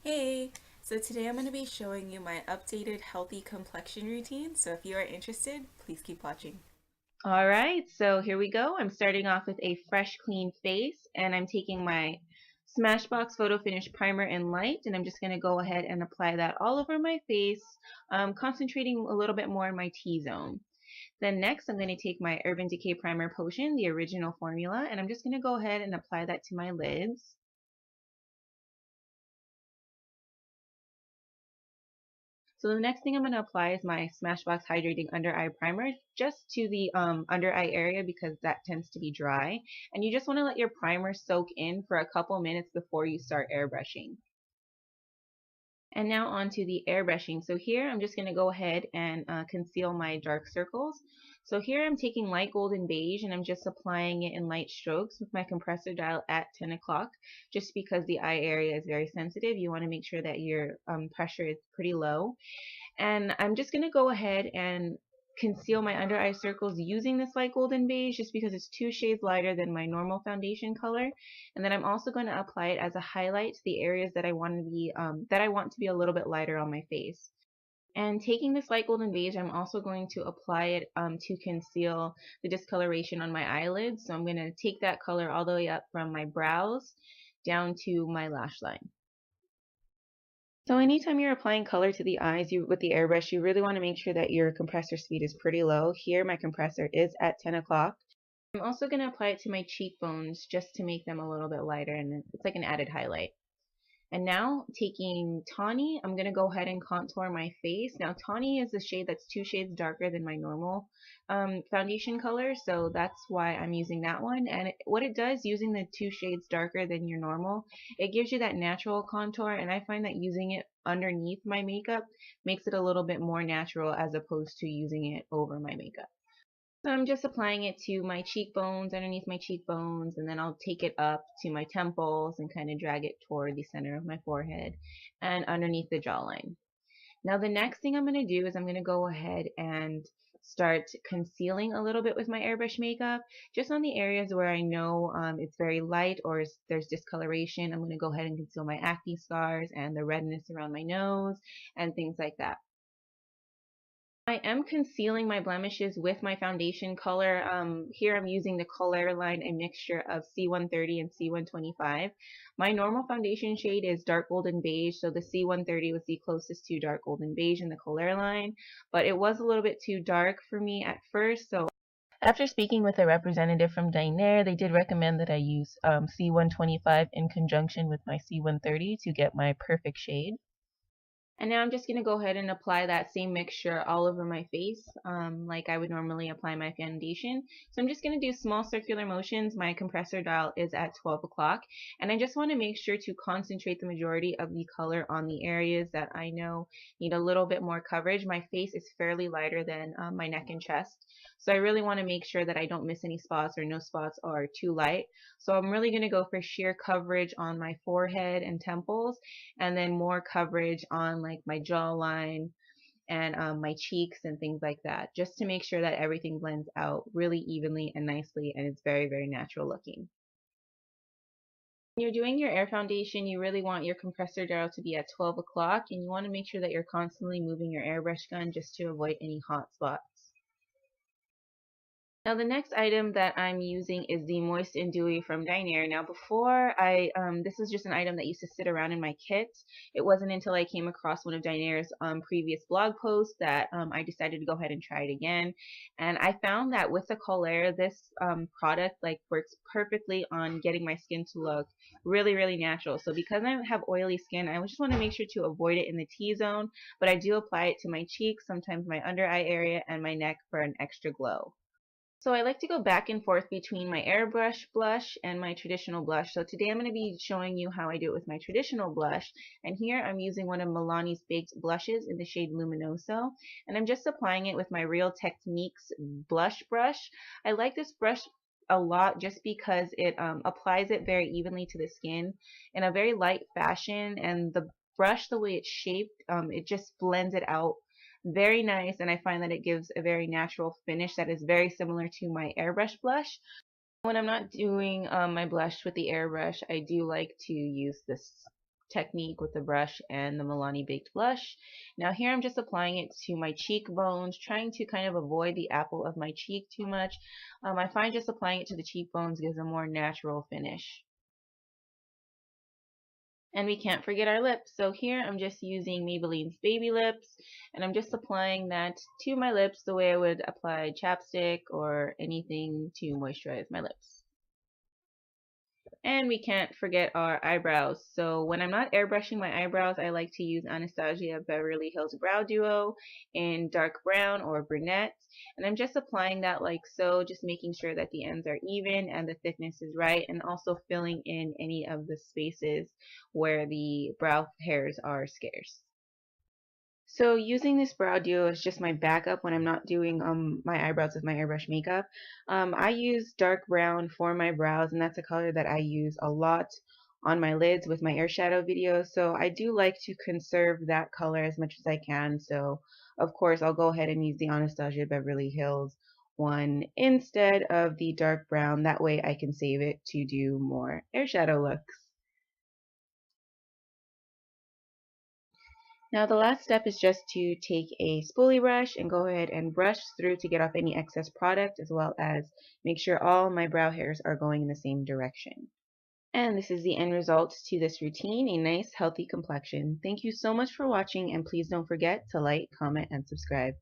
Hey! So today I'm going to be showing you my updated healthy complexion routine, so if you are interested, please keep watching. All right, so here we go. I'm starting off with a fresh, clean face, and I'm taking my Smashbox Photo Finish Primer in Light, and I'm just going to go ahead and apply that all over my face, concentrating a little bit more in my T-zone. Then next, I'm going to take my Urban Decay Primer Potion, the original formula, and I'm just going to go ahead and apply that to my lids. So the next thing I'm going to apply is my Smashbox Hydrating Under Eye Primer just to the under eye area because that tends to be dry. And you just want to let your primer soak in for a couple minutes before you start airbrushing. And now on to the airbrushing. So here I'm just going to go ahead and conceal my dark circles. So here I'm taking light golden beige and I'm just applying it in light strokes with my compressor dial at 10 o'clock just because the eye area is very sensitive. You want to make sure that your pressure is pretty low. And I'm just going to go ahead and conceal my under eye circles using this light golden beige just because it's 2 shades lighter than my normal foundation color. And then I'm also going to apply it as a highlight to the areas that I want to be a little bit lighter on my face. And taking this light golden beige, I'm also going to apply it to conceal the discoloration on my eyelids. So I'm going to take that color all the way up from my brows down to my lash line. So anytime you're applying color to the eyes with the airbrush, you really want to make sure that your compressor speed is pretty low. Here my compressor is at 10 o'clock. I'm also going to apply it to my cheekbones just to make them a little bit lighter, and it's like an added highlight. And now taking Tawny, I'm going to go ahead and contour my face. Now Tawny is a shade that's 2 shades darker than my normal foundation color, so that's why I'm using that one. And what it does, using the 2 shades darker than your normal, it gives you that natural contour, and I find that using it underneath my makeup makes it a little bit more natural as opposed to using it over my makeup. So I'm just applying it to my cheekbones, underneath my cheekbones, and then I'll take it up to my temples and kind of drag it toward the center of my forehead and underneath the jawline. Now the next thing I'm going to do is I'm going to go ahead and start concealing a little bit with my airbrush makeup, just on the areas where I know it's very light or there's discoloration. I'm going to go ahead and conceal my acne scars and the redness around my nose and things like that. I am concealing my blemishes with my foundation color. Here I'm using the Colair line, a mixture of C130 and C125. My normal foundation shade is dark golden beige, so the C130 was the closest to dark golden beige in the Colair line, but it was a little bit too dark for me at first, so after speaking with a representative from Dinair, they did recommend that I use C125 in conjunction with my C130 to get my perfect shade. And now I'm just going to go ahead and apply that same mixture all over my face, like I would normally apply my foundation. So I'm just going to do small circular motions. My compressor dial is at 12 o'clock, and I just want to make sure to concentrate the majority of the color on the areas that I know need a little bit more coverage. My face is fairly lighter than my neck and chest, so I really want to make sure that I don't miss any spots or no spots are too light. So I'm really going to go for sheer coverage on my forehead and temples, and then more coverage on like my jawline and my cheeks and things like that, just to make sure that everything blends out really evenly and nicely and it's very, very natural looking. When you're doing your air foundation, you really want your compressor dial to be at 12 o'clock, and you want to make sure that you're constantly moving your airbrush gun just to avoid any hot spots. Now the next item that I'm using is the Moist and Dewy from Dinair. Now this is just an item that used to sit around in my kit. It wasn't until I came across one of Dinair's previous blog posts that I decided to go ahead and try it again. And I found that with the Colair, this product like works perfectly on getting my skin to look really, really natural. So because I have oily skin, I just want to make sure to avoid it in the T-zone, but I do apply it to my cheeks, sometimes my under eye area, and my neck for an extra glow. So I like to go back and forth between my airbrush blush and my traditional blush. So today I'm going to be showing you how I do it with my traditional blush. And here I'm using one of Milani's baked blushes in the shade Luminoso. And I'm just applying it with my Real Techniques blush brush. I like this brush a lot just because it applies it very evenly to the skin in a very light fashion. And the brush, the way it's shaped, it just blends it out very nice, and I find that it gives a very natural finish that is very similar to my airbrush blush. When I'm not doing my blush with the airbrush, I do like to use this technique with the brush and the Milani Baked Blush. Now here I'm just applying it to my cheekbones, trying to kind of avoid the apple of my cheek too much. I find just applying it to the cheekbones gives a more natural finish. And we can't forget our lips. So here I'm just using Maybelline's Baby Lips, and I'm just applying that to my lips the way I would apply chapstick or anything to moisturize my lips. And we can't forget our eyebrows. So when I'm not airbrushing my eyebrows, I like to use Anastasia Beverly Hills Brow Duo in dark brown or brunette. And I'm just applying that like so, just making sure that the ends are even and the thickness is right, and also filling in any of the spaces where the brow hairs are scarce. So using this brow duo is just my backup when I'm not doing my eyebrows with my airbrush makeup. I use dark brown for my brows, and that's a color that I use a lot on my lids with my eyeshadow videos. So I do like to conserve that color as much as I can. So of course I'll go ahead and use the Anastasia Beverly Hills one instead of the dark brown. That way I can save it to do more eyeshadow looks. Now the last step is just to take a spoolie brush and go ahead and brush through to get off any excess product, as well as make sure all my brow hairs are going in the same direction. And this is the end result to this routine, a nice healthy complexion. Thank you so much for watching, and please don't forget to like, comment, and subscribe.